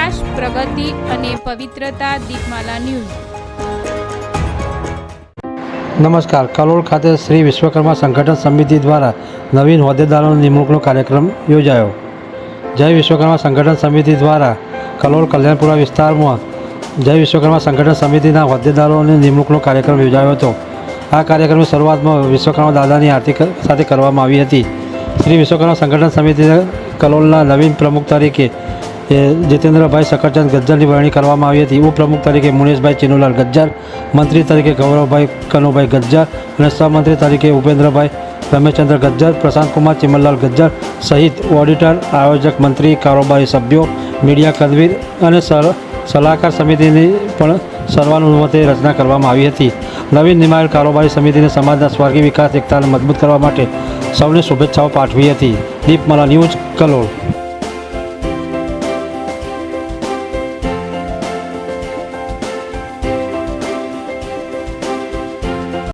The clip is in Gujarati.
વિકાસ, પ્રગતિ અને પવિત્રતા. દીપમાલા ન્યૂઝ. નમસ્કાર. કલોલ ખાતે શ્રી વિશ્વકર્મા સંગઠન સમિતિ દ્વારા નવીન હોદ્દેદારોની નિમણૂકનો કાર્યક્રમ યોજાયો. જય વિશ્વકર્મા સંગઠન સમિતિ દ્વારા કલોલ કલ્યાણપુરા વિસ્તારમાં જય વિશ્વકર્મા સંગઠન સમિતિના હોદ્દેદારોની નિમણૂકનો કાર્યક્રમ યોજાયો હતો. આ કાર્યક્રમની શરૂઆતમાં વિશ્વકર્મા દાદાની આરતી સાથે કરવામાં આવી હતી. શ્રી વિશ્વકર્મા સંગઠન સમિતિના કલોલના નવીન પ્રમુખ તરીકે જીતેન્દ્રભાઈ સકરચંદ ગજ્જરની વરણી કરવામાં આવી હતી. ઉપપ્રમુખ તરીકે મુનેશભાઈ ચિનુલાલ ગજ્જર, મંત્રી તરીકે ગૌરવભાઈ કનુભાઈ ગજ્જર અને સહમંત્રી તરીકે ઉપેન્દ્રભાઈ રમેશચંદ્ર ગજ્જર, પ્રશાંતકુમાર ચિમનલાલ ગજ્જર સહિત ઓડિટર, આયોજક, મંત્રી, કારોબારી સભ્યો, મીડિયા કદવીર અને સલાહકાર સમિતિની પણ સર્વાનુમતે રચના કરવામાં આવી હતી. નવીન નિમાયેલ કારોબારી સમિતિને સમાજના સ્વર્ગી વિકાસ એકતાને મજબૂત કરવા માટે સૌને શુભેચ્છાઓ પાઠવી હતી. દીપમાલા ન્યૂઝ, કલોલ.